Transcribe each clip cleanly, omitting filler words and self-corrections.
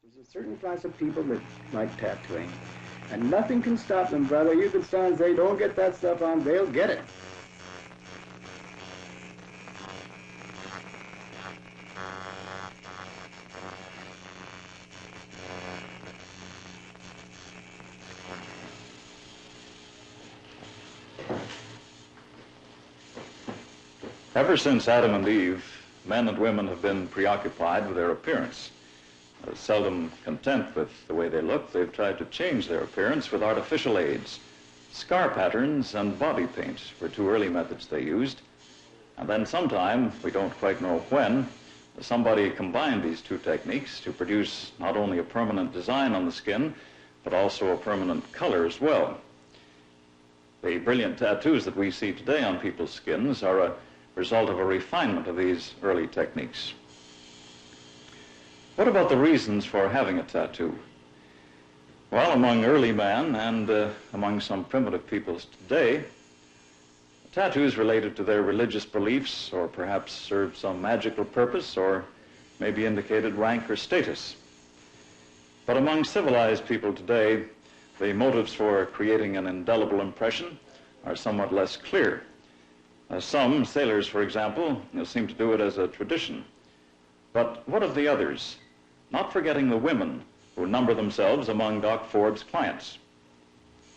There's a certain class of people that like tattooing, and nothing can stop them, brother. You can stand and say, don't get that stuff on, they'll get it. Ever since Adam and Eve, men and women have been preoccupied with their appearance. Seldom content with the way they look, they've tried to change their appearance with artificial aids. Scar patterns and body paint were two early methods they used. And then sometime, we don't quite know when, somebody combined these two techniques to produce not only a permanent design on the skin, but also a permanent color as well. The brilliant tattoos that we see today on people's skins are a result of a refinement of these early techniques. What about the reasons for having a tattoo? Well, among early man and among some primitive peoples today, tattoos related to their religious beliefs or perhaps served some magical purpose or maybe indicated rank or status. But among civilized people today, the motives for creating an indelible impression are somewhat less clear. Some sailors, for example, seem to do it as a tradition. But what of the others? Not forgetting the women who number themselves among Doc Forbes' clients.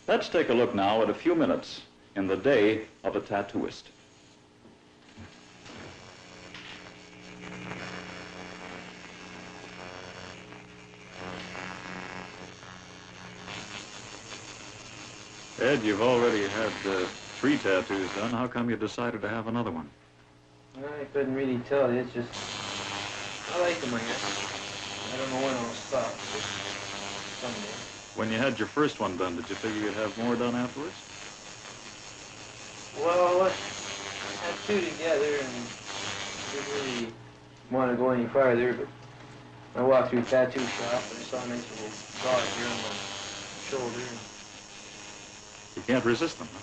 Let's take a look now at a few minutes in the day of a tattooist. Ed, you've already had 3 tattoos done. How come you decided to have another one? I couldn't really tell you. It's just, I like them, I guess. I don't know when I'll stop, but someday. When you had your first one done, did you figure you'd have more done afterwards? Well, I had 2 together and didn't really want to go any farther, but I walked through a tattoo shop and I saw a nice little dog here on my shoulder. You can't resist them, huh?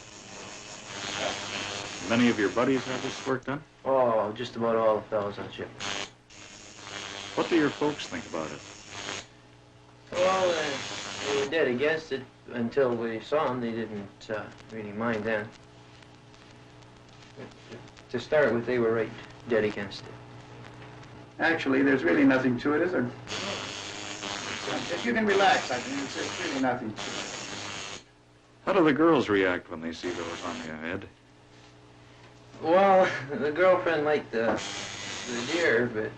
Many of your buddies have this work done? Oh, just about all the fellows on ship. What do your folks think about it? Well, they were dead against it until we saw them. They didn't really mind then. But, to start with, they were right dead against it. Actually, there's really nothing to it, is there? If you can relax, I think there's really nothing to it. How do the girls react when they see those on your head? Well, the girlfriend liked the deer, but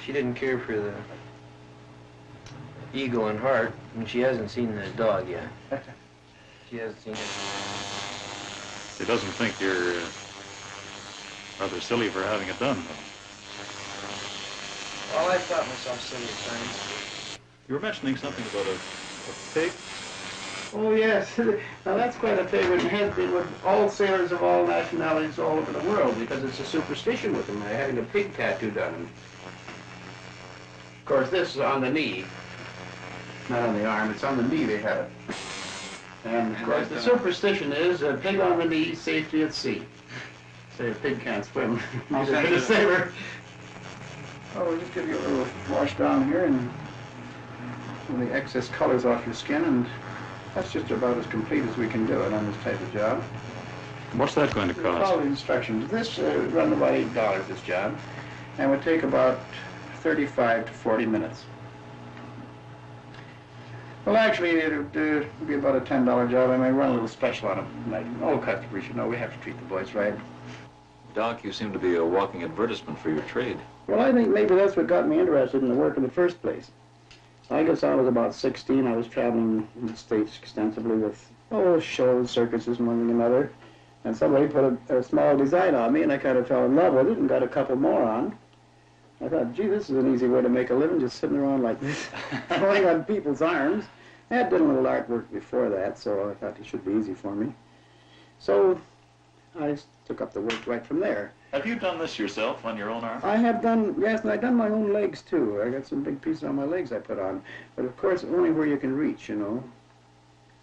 she didn't care for the eagle and heart, and she hasn't seen the dog yet. She hasn't seen it. She doesn't think you're rather silly for having it done, though. Well, I thought myself silly at times. You were mentioning something about a pig? Oh, yes. Now, that's quite a favorite and has been with all sailors of all nationalities all over the world because it's a superstition with them. They're having a pig tattoo done. Of course, this is on the knee, not on the arm. It's on the knee they have it. And of course, the superstition is a pig on the knee, safety at sea. Say a pig can't swim. He's a good sailor. Oh, we'll just give you a little wash down here and pull the excess colors off your skin, and that's just about as complete as we can do it on this type of job. What's that going to cost? Follow the instructions. This would run about $8, this job, and would take about 35 to 40 minutes. Well, actually, it would be about a $10 job. I may run a little special on it. Like all customers, you know, we have to treat the boys right. Doc, you seem to be a walking advertisement for your trade. Well, I think maybe that's what got me interested in the work in the first place. I guess I was about 16. I was traveling in the States extensively with, shows, circuses, one thing and another. And somebody put a small design on me, and I kind of fell in love with it and got a couple more on. I thought, gee, this is an easy way to make a living, just sitting around like this, going on people's arms. I had done a little artwork before that, so I thought it should be easy for me. So I took up the work right from there. Have you done this yourself on your own arm? I have done, yes, and I've done my own legs, too. I got some big pieces on my legs I put on. But, of course, only where you can reach, you know.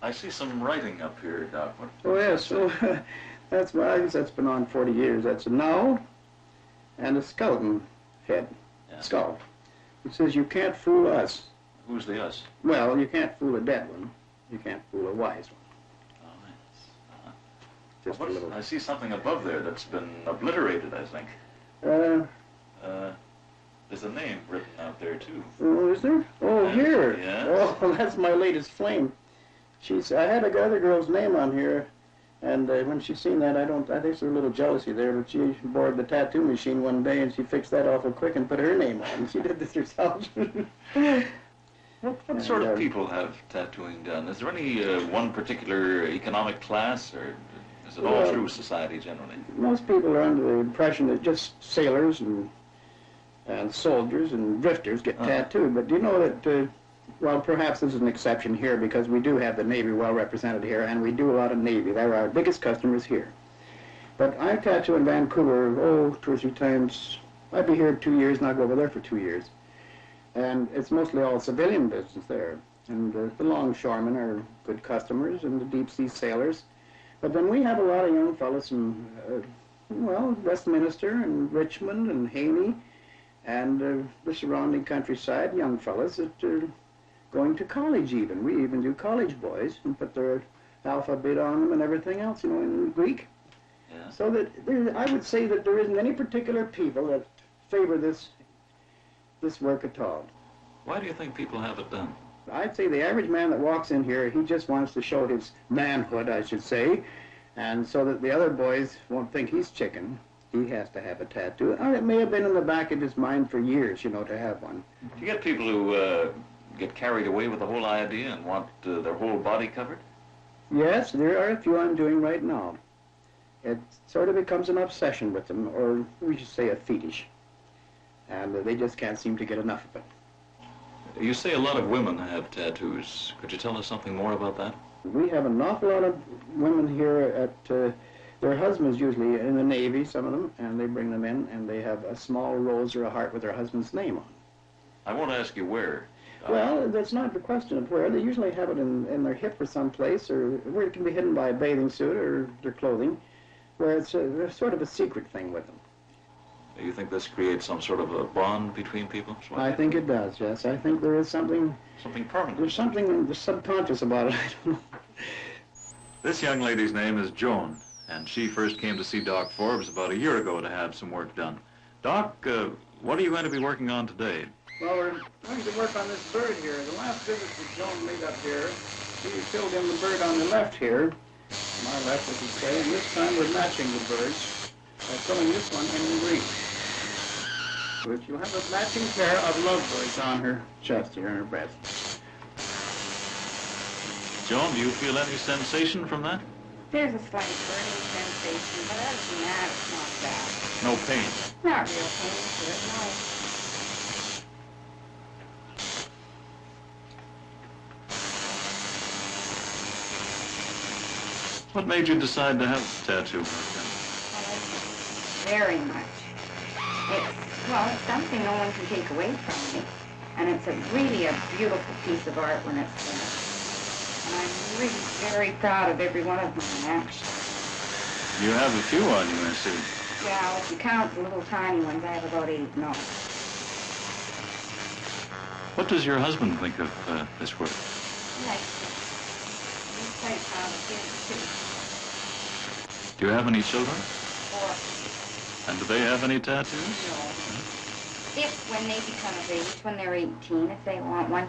I see some writing up here, Doc. Oh, yes, so that's been on 40 years. That's a now and a skeleton head, skull. It says, "You can't fool us." Who's the us? Well, you can't fool a dead one. You can't fool a wise one. Oh, yes. Just a little. I see something above there that's been obliterated, I think. There's a name written out there, too. Oh, is there? Oh, Yes, here. yes. Oh, that's my latest flame. I had a other girl's name on here, and when she seen that, I think there's a little jealousy there, but she borrowed the tattoo machine one day, and she fixed that awful quick and put her name on. She did this herself. What sort of people have tattooing done? Is there any one particular economic class, or is it all through society generally? Most people are under the impression that just sailors and soldiers and drifters get tattooed, but do you know that, well, perhaps this is an exception here because we do have the Navy well represented here, and we do a lot of Navy. They're our biggest customers here. But I tattoo in Vancouver, 2 or 3 times. I'd be here 2 years, and I'll go over there for 2 years. And it's mostly all civilian business there. And the longshoremen are good customers, and the deep-sea sailors. But then we have a lot of young fellows from, Westminster and Richmond and Haney, and the surrounding countryside, young fellas that are going to college even. We even do college boys and put their alphabet on them and everything else, in Greek. Yeah. So that I would say that there isn't any particular people that favor this work at all. Why do you think people have it done? I'd say the average man that walks in here, he just wants to show his manhood, I should say, and so that the other boys won't think he's chicken. He has to have a tattoo. Or it may have been in the back of his mind for years, to have one. Do you get people who get carried away with the whole idea and want their whole body covered? Yes, there are a few I'm doing right now. It sort of becomes an obsession with them, or we should say a fetish. And they just can't seem to get enough of it. You say a lot of women have tattoos. Could you tell us something more about that? We have an awful lot of women here at... their husbands usually in the Navy, some of them, and they bring them in, and they have a small rose or a heart with their husband's name on. I won't ask you where. Well, that's not the question of where. They usually have it in their hip or someplace, or where it can be hidden by a bathing suit or their clothing, where it's sort of a secret thing with them. You think this creates some sort of a bond between people? I think it does, yes. I think there is something... Something permanent. There's something subconscious about it. I don't know. This young lady's name is Joan, and she first came to see Doc Forbes about a year ago to have some work done. Doc, what are you going to be working on today? Well, we're going to work on this bird here. The last visit that Joan made up here, she filled in the bird on the left here. My left, as you say, and this time we're matching the birds by filling this one in green. Which you'll have a matching pair of lovebirds on her chest here, on her breast. Joan, do you feel any sensation from that? There's a slight burning sensation, but other than that, it's not bad. No pain. Not real pain to it, no. What made you decide to have a tattoo? I like it very much. It's something no one can take away from me. And it's really a beautiful piece of art when it's finished. And I'm really very proud of every one of mine, actually. You have a few on you, I see. Yeah, if you count the little tiny ones, I have about 8 now. What does your husband think of this work? He likes it. He's quite proud of his, too. Do you have any children? 4. And do they have any tattoos? No. If, when they become of age, when they're 18, if they want one,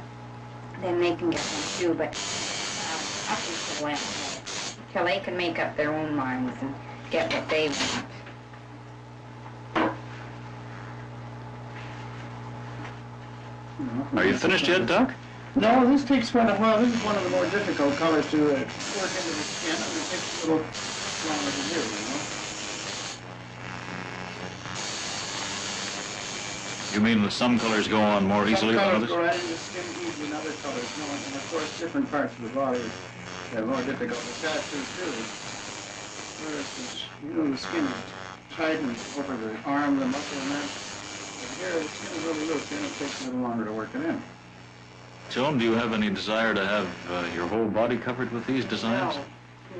then they can get one too, but up until then, till they can make up their own minds and get what they want. Are you finished yet, Doc? No, this takes quite a while. This is one of the more difficult colors to work into the skin, and it takes a little longer to do, You mean that some colors go on more easily than Some others? colors go right into the skin easily, and other colors no. And of course, different parts of the body are more difficult to tattoo too. Whereas, the skin is tightened over the arm, the muscle, and that. But here, the skin is really loose, and it takes a little longer to work it in. Joan, do you have any desire to have your whole body covered with these designs? No,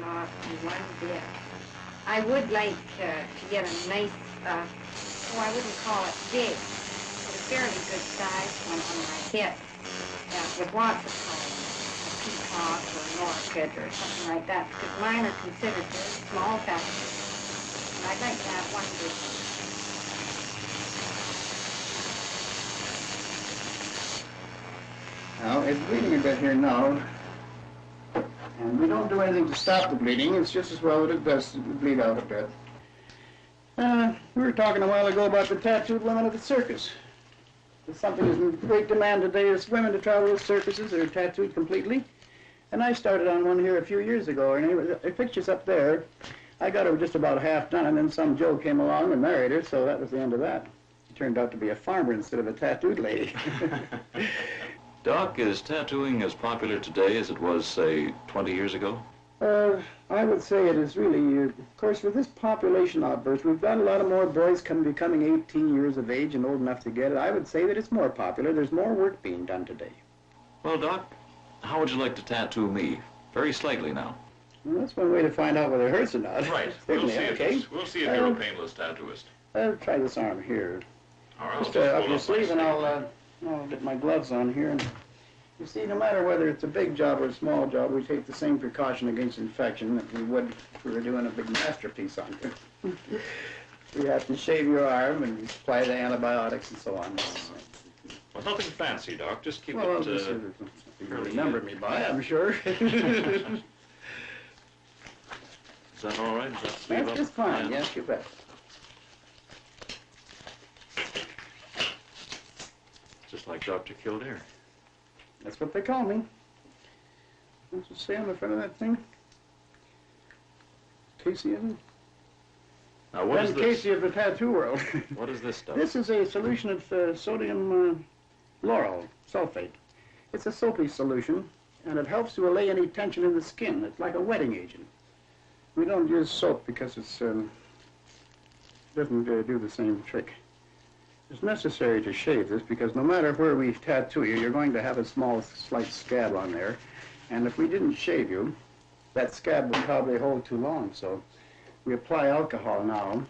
not one bit. I would like to get a nice, I wouldn't call it big, but a fairly good size one on my hip. with lots of colors, a peacock or an orchid or something like that, because mine are considered very small tattoos. And I'd like to have one big one. Now, it's bleeding a bit here now. And we don't do anything to stop the bleeding. It's just as well that it does bleed out a bit. We were talking a while ago about the tattooed women at the circus. There's something that's in great demand today is women to travel with circuses that are tattooed completely. And I started on one here a few years ago, and her picture's up there. I got her just about half done, and then some Joe came along and married her, so that was the end of that. She turned out to be a farmer instead of a tattooed lady. Doc, is tattooing as popular today as it was, say, 20 years ago? I would say it is really, of course, with this population outburst, we've got a lot of more boys becoming 18 years of age and old enough to get it. I would say that it's more popular. There's more work being done today. Well, Doc, how would you like to tattoo me? Very slightly now. Well, that's one way to find out whether it hurts or not. Right. Certainly, We'll see if you're a painless tattooist. I'll try this arm here. All right, Just up your sleeve, and I'll get my gloves on here. And you see, no matter whether it's a big job or a small job, we take the same precaution against infection that we would if we were doing a big masterpiece on you. We have to shave your arm and apply the antibiotics and so on. Well, nothing fancy, Doc. Just keep Well, it... you remember me by, I'm sure. Is that all right? Is that sleeve That's up? just fine, yes, you bet. Just like Dr. Kildare. That's what they call me. What's it say on the front of that thing? Casey, isn't it? Now, what is Ben this? Casey of the tattoo world. What is this stuff? This is a solution of sodium lauryl sulfate. It's a soapy solution, and it helps to allay any tension in the skin. It's like a wetting agent. We don't use soap because it doesn't do the same trick. It's necessary to shave this because no matter where we tattoo you, you're going to have a small, slight scab on there. And if we didn't shave you, that scab would probably hold too long. So we apply alcohol now.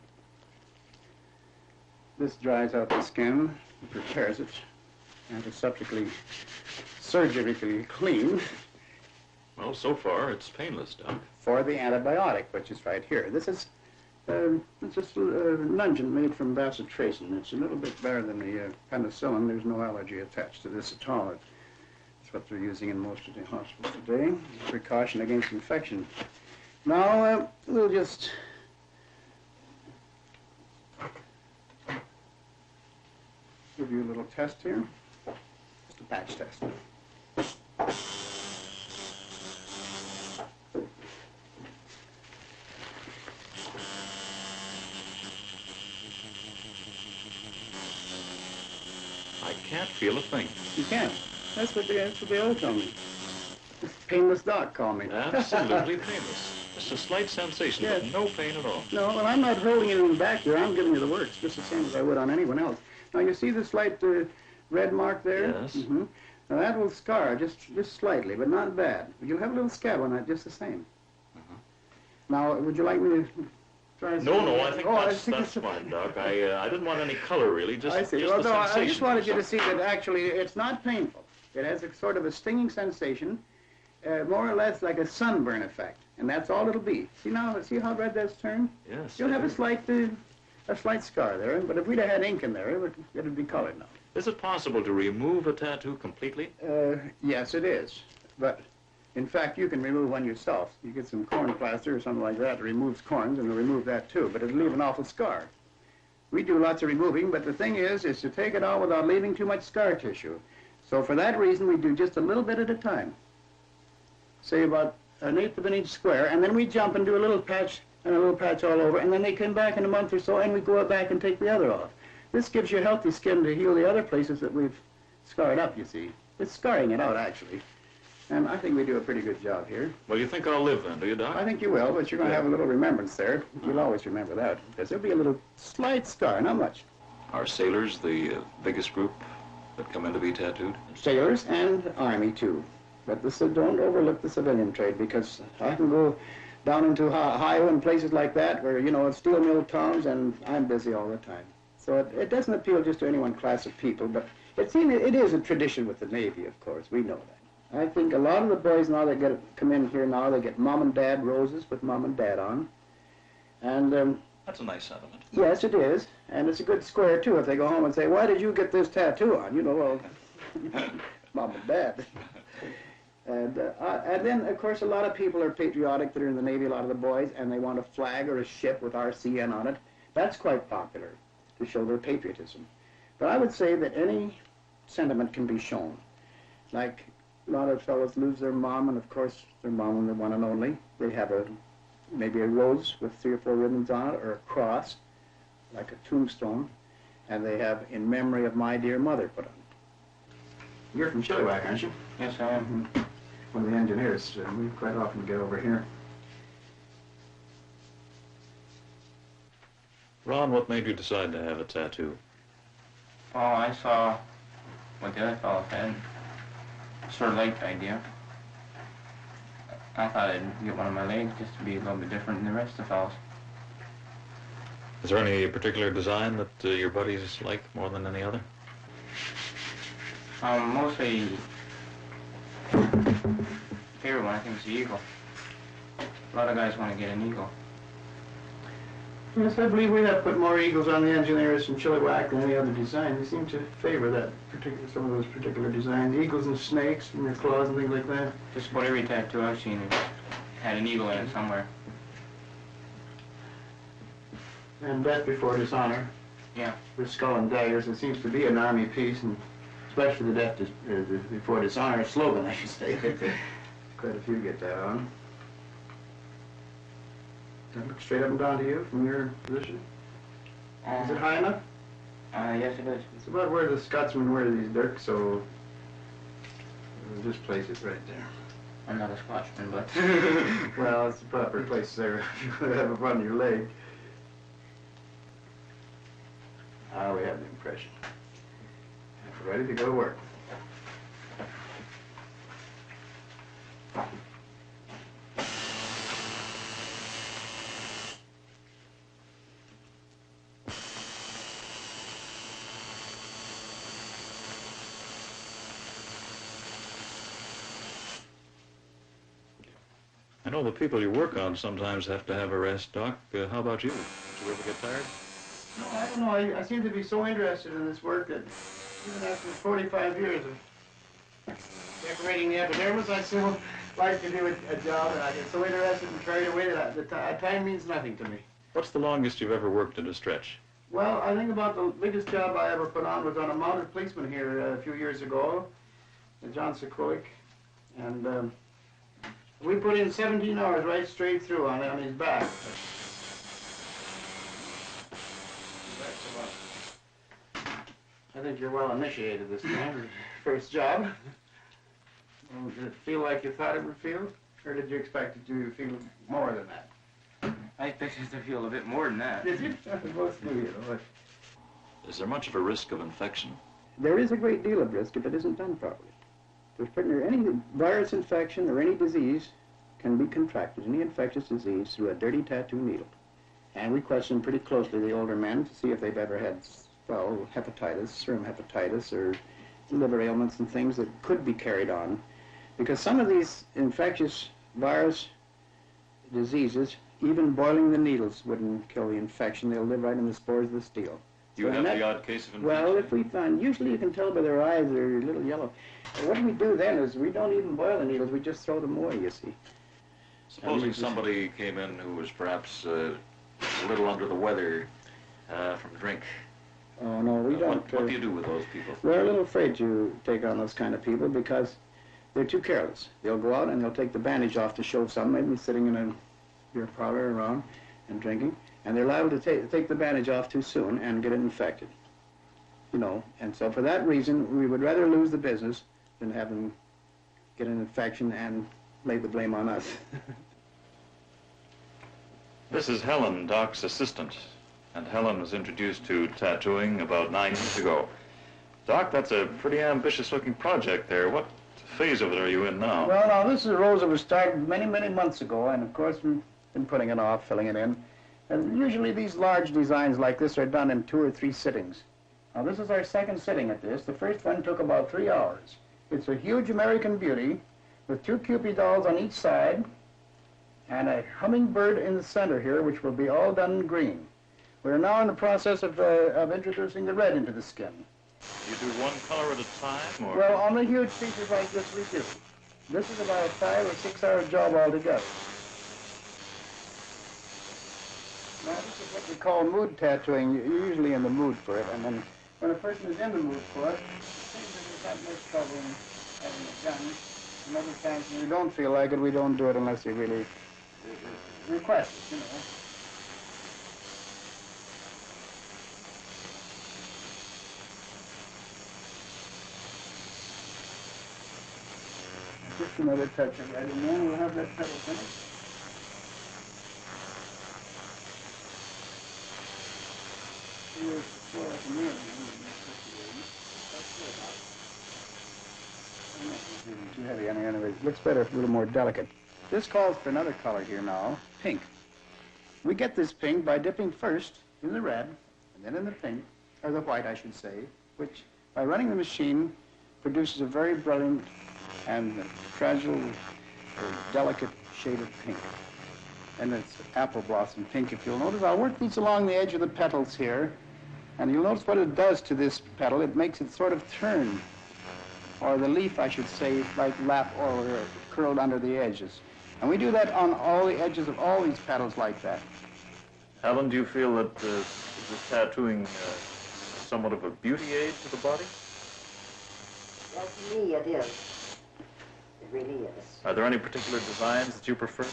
This dries out the skin, prepares it, and is subsequently surgically cleaned Well, so far, it's painless, Doc. for the antibiotic, which is right here. This is it's just an unguent made from bacitracin. It's a little bit better than the penicillin. There's no allergy attached to this at all. It's what they're using in most of the hospitals today. Precaution against infection. Now, we'll just give you a little test here. Just a patch test. I can't feel a thing. You can. That's what they all tell me. Painless doc call me. Absolutely painless. Just a slight sensation, Yes. but no pain at all. No, well, I'm not holding it in the back here. I'm giving you the works, just the same as I would on anyone else. Now, you see the slight red mark there? Yes. Mm-hmm. Now, that will scar just slightly, but not bad. You'll have a little scab on that just the same. Now, would you like me to try No, I think that's it's fine, Doc. I didn't want any color, really, just, I see. just Well, the no, sensation. I just wanted you to see that actually it's not painful. It has a sort of a stinging sensation, more or less like a sunburn effect, and that's all it'll be. See now, see how red that's turned? Yes. You'll I have do. a slight scar there, but if we'd have had ink in there, it'd be colored now. Is it possible to remove a tattoo completely? Yes, it is. But in fact, you can remove one yourself. You get some corn plaster or something like that. It removes corns, and it'll remove that too. But it'll leave an awful scar. We do lots of removing, but the thing is to take it out without leaving too much scar tissue. So for that reason, we do just a little bit at a time. Say about 1/8 of an inch square, and then we jump and do a little patch and a little patch all over, and then they come back in a month or so, and we go back and take the other off. This gives you healthy skin to heal the other places that we've scarred up, you see. It's scarring it out, actually. And I think we do a pretty good job here. Well, you think I'll live then, do you, Doc? I think you will, but you're going to have a little remembrance there. You'll always remember that, because there'll be a little slight scar, not much. Are sailors the biggest group that come in to be tattooed? Sailors and Army, too. But don't overlook the civilian trade, because I can go down into Ohio and places like that where, it's steel mill towns, and I'm busy all the time. So it doesn't appeal just to any one class of people, but It is a tradition with the Navy, of course. We know that. I think a lot of the boys now that come in here now, they get mom and dad roses with mom and dad on. And That's a nice sentiment. yes, it is. And it's a good square, too, if they go home and say, why did you get this tattoo on? You know, well, mom and dad. And then, of course, a lot of people are patriotic that are in the Navy, a lot of the boys, and they want a flag or a ship with RCN on it. That's quite popular to show their patriotism. But I would say that any sentiment can be shown. Like a lot of fellows lose their mom, and of course their mom and the one and only. They have maybe a rose with 3 or 4 ribbons on it, or a cross, like a tombstone, and they have in memory of my dear mother put on it. You're from Chilliwack, aren't you? Yes, I am. One of the engineers. We quite often get over here. Ron, what made you decide to have a tattoo? Oh, I saw what the other fellow had. Sort of liked the idea. I thought I'd get one on my leg just to be a little bit different than the rest of the fellows. Is there any particular design that your buddies like more than any other? Mostly, favorite one I think is the eagle. A lot of guys want to get an eagle. Yes, I believe we have put more eagles on the engineers from Chilliwack than any other design. They seem to favor some of those particular designs. Eagles and snakes and their claws and things like that. Just about every tattoo I've seen had an eagle in it somewhere. And death before dishonor. Yeah. With skull and daggers. It seems to be an army piece, and especially the death before dishonor slogan, I should say. Quite a few get that on. Does that look straight up and down to you from your position? Is it high enough? Yes, it is. It's about where the Scotsmen wear these dirks, so we'll just place it right there. I'm not a Scotchman, but... Well, it's the proper place there if you have it on your leg. Now we have the impression. We're ready to go to work. I know the people you work on sometimes have to have a rest, Doc. How about you? Did you ever get tired? No, I don't know. I seem to be so interested in this work that even after 45 years of decorating the epidermis, I still like to do a job, and I get so interested and carried away that time means nothing to me. What's the longest you've ever worked at a stretch? Well, I think about the biggest job I ever put on was on a mounted policeman here a few years ago, John Sikowick, and we put in 17 hours right straight through on his back. I think you're well initiated this time, first job. Did it feel like you thought it would feel, or did you expect it to feel more than that? I expected to feel a bit more than that. Did you? Most do, you know. Is there much of a risk of infection? There is a great deal of risk if it isn't done properly. Any virus infection or any disease can be contracted, any infectious disease, through a dirty tattoo needle. And we question pretty closely the older men to see if they've ever had, well, hepatitis, serum hepatitis, or liver ailments and things that could be carried on. Because some of these infectious virus diseases, even boiling the needles wouldn't kill the infection. They'll live right in the spores of the steel. You have the odd case of infection? Well, if we find, usually you can tell by their eyes, they're a little yellow. And what we do then is we don't even boil the needles, we just throw them away, you see. Supposing somebody came in who was perhaps a little under the weather from drink. Oh, no, we don't. What do you do with those people? We're a little afraid to take on those kind of people because they're too careless. They'll go out and they'll take the bandage off to show some, maybe sitting in a beer parlor around and drinking, and they're liable to take the bandage off too soon and get infected. You know, and so for that reason, we would rather lose the business than have them get an infection and lay the blame on us. This is Helen, Doc's assistant, and Helen was introduced to tattooing about 9 years ago. Doc, that's a pretty ambitious-looking project there. What phase of it are you in now? Well, now, this is a rose that was started many, many months ago, and of course, we've been putting it off, filling it in. And usually these large designs like this are done in 2 or 3 sittings. Now, this is our second sitting at this. The first one took about 3 hours. It's a huge American beauty with 2 Cupid dolls on each side and a hummingbird in the center here, which will be all done in green. We're now in the process of introducing the red into the skin. You do one color at a time, or? Well, on the huge pieces like this, we do. This is about a 5 or 6 hour job altogether. Now, this is what we call mood tattooing. You're usually in the mood for it, and then when a person is in the mood for it, there's not much trouble in having it done. And other times when we don't feel like it, we don't do it unless you really request it, you know. Just another touch of red, and then we'll have that petal finished. Too heavy anyway. It looks better, a little more delicate. This calls for another color here now, pink. We get this pink by dipping first in the red, and then in the pink, or the white, I should say, which, by running the machine, produces a very brilliant and fragile, delicate shade of pink. And it's apple blossom pink, if you'll notice. I'll work these along the edge of the petals here, and you'll notice what it does to this petal. It makes it sort of turn, or the leaf, I should say, like lap or curled under the edges. And we do that on all the edges of all these petals like that. Helen, do you feel that this tattooing is somewhat of a beauty aid to the body? Well, to me it is. It really is. Are there any particular designs that you prefer?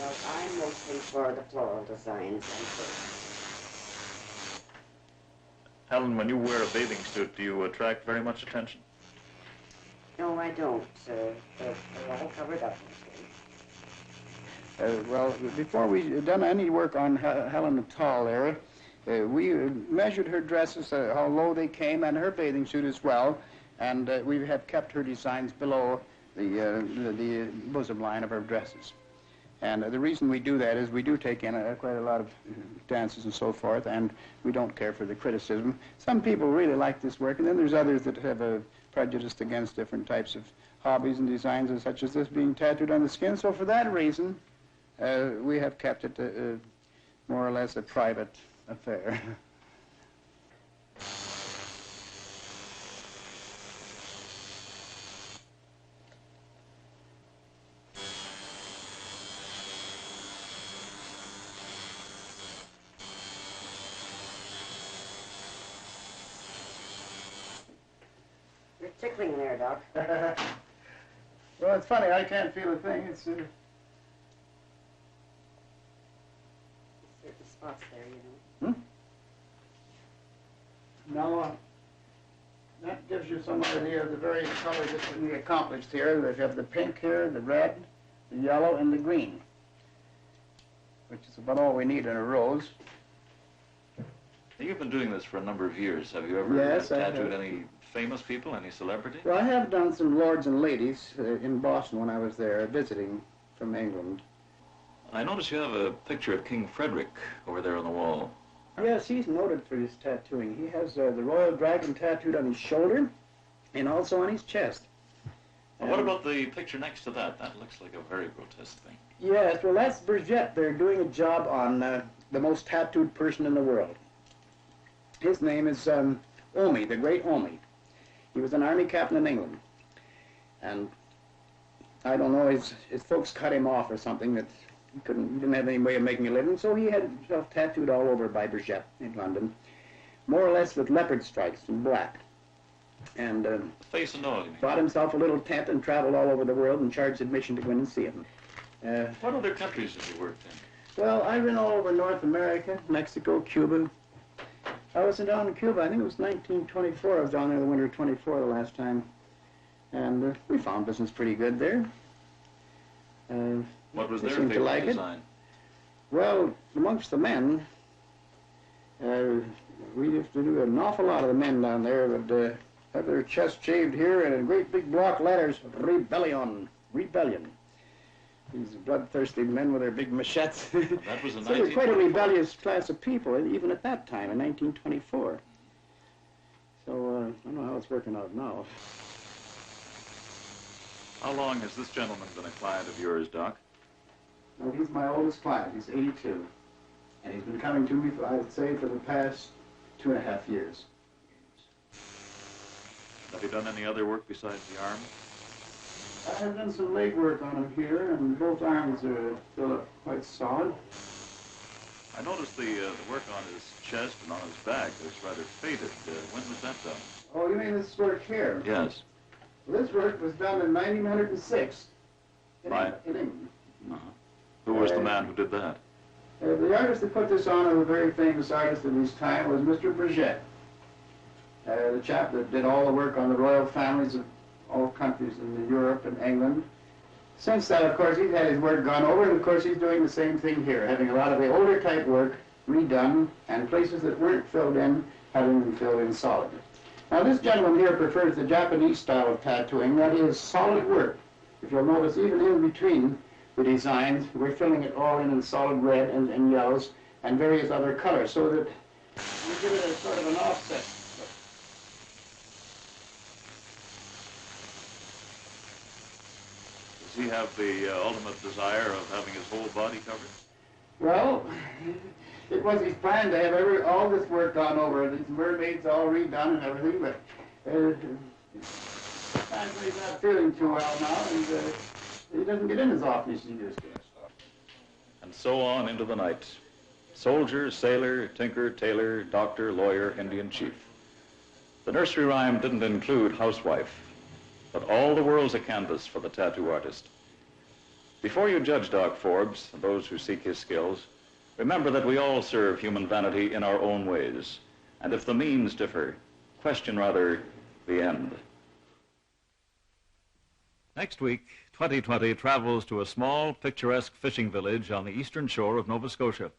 Well, I'm mostly for the floral designs and first. Helen, when you wear a bathing suit, do you attract very much attention? No, I don't. They're all covered up. Well, before we done any work on Helen at all there, we measured her dresses, how low they came, and her bathing suit as well, and we have kept her designs below the bosom line of her dresses. And the reason we do that is we do take in quite a lot of dances and so forth, and we don't care for the criticism. Some people really like this work, and then there's others that have a prejudice against different types of hobbies and designs, and such as this being tattooed on the skin. So for that reason, we have kept it more or less a private affair. You're tickling there, Doc. Well, it's funny, I can't feel a thing. It's Certain spots there, you know. Now, that gives you some idea of the various colors that we accomplished here. We have the pink here, the red, the yellow, and the green, which is about all we need in a rose. You've been doing this for a number of years. Have you ever Yes, I tattooed have. any famous people, any celebrity? Well, I have done some lords and ladies in Boston when I was there visiting from England. I notice you have a picture of King Frederick over there on the wall. Yes, he's noted for his tattooing. He has the royal dragon tattooed on his shoulder and also on his chest. Well, what about the picture next to that? That looks like a very grotesque thing. Yes, well, that's Burgett. They're doing a job on the most tattooed person in the world. His name is Omi, the great Omi. He was an army captain in England. And I don't know, his folks cut him off or something that he didn't have any way of making a living, so he had himself tattooed all over by Burgett in London, more or less with leopard stripes in black. And Face and all, you mean? bought himself a little tent and traveled all over the world and charged admission to go in and see him. What other countries have you worked in? Well, I've been all over North America, Mexico, Cuba. I was down in Cuba, I think it was 1924. I was down there the winter of 24 the last time. And we found business pretty good there. What was they their seemed to favorite like it. design? Well, amongst the men, we used to do an awful lot of the men down there would have their chest shaved here and in great big block letters, Rebellion, Rebellion. These bloodthirsty men with their big machetes. That was in So they were quite a 1924. rebellious class of people, even at that time, in 1924. So I don't know how it's working out now. How long has this gentleman been a client of yours, Doc? Well, he's my oldest client. He's 82. And he's been coming to me, I'd say, for the past 2.5 years. Have you done any other work besides the arm? I've done some leg work on him here, and both arms are still quite solid. I noticed the work on his chest and on his back is rather faded. When was that done? Oh, you mean this work here? Yes. Well, this work was done in 1906 in England. Uh-huh. Who was the man who did that? The artist that put this on, a very famous artist of his time, was Mr. Burgett. The chap that did all the work on the royal families of all countries in Europe and England. Since that, of course, he's had his work gone over, and of course he's doing the same thing here, having a lot of the older type work redone, and places that weren't filled in, having them filled in solidly. Now this gentleman here prefers the Japanese style of tattooing, that is solid work. If you'll notice, even in between the designs, we're filling it all in solid red and yellows and various other colors, so that we give it a sort of an offset. Does he have the ultimate desire of having his whole body covered? Well, it was his plan to have all this work gone over, these mermaids all redone and everything, but sometimes he's not feeling too well now, and he doesn't get in as often as he used to. And so on into the night. Soldier, sailor, tinker, tailor, doctor, lawyer, Indian chief. The nursery rhyme didn't include housewife, but all the world's a canvas for the tattoo artist. Before you judge Doc Forbes and those who seek his skills, remember that we all serve human vanity in our own ways. And if the means differ, question rather the end. Next week, 2020 travels to a small, picturesque fishing village on the eastern shore of Nova Scotia.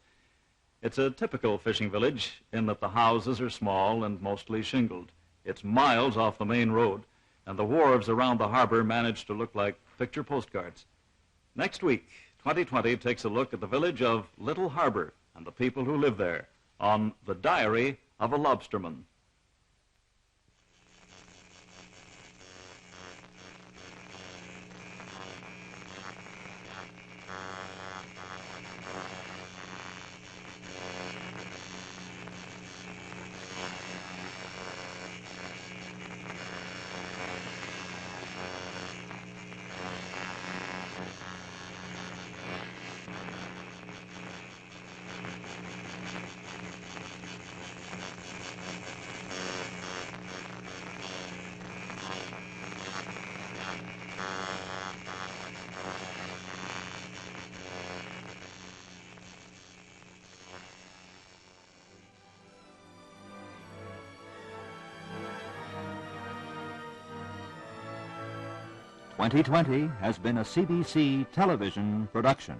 It's a typical fishing village in that the houses are small and mostly shingled. It's miles off the main road, and the wharves around the harbor manage to look like picture postcards. Next week, 2020 takes a look at the village of Little Harbor and the people who live there on The Diary of a Lobsterman. "2020 has been a CBC television production.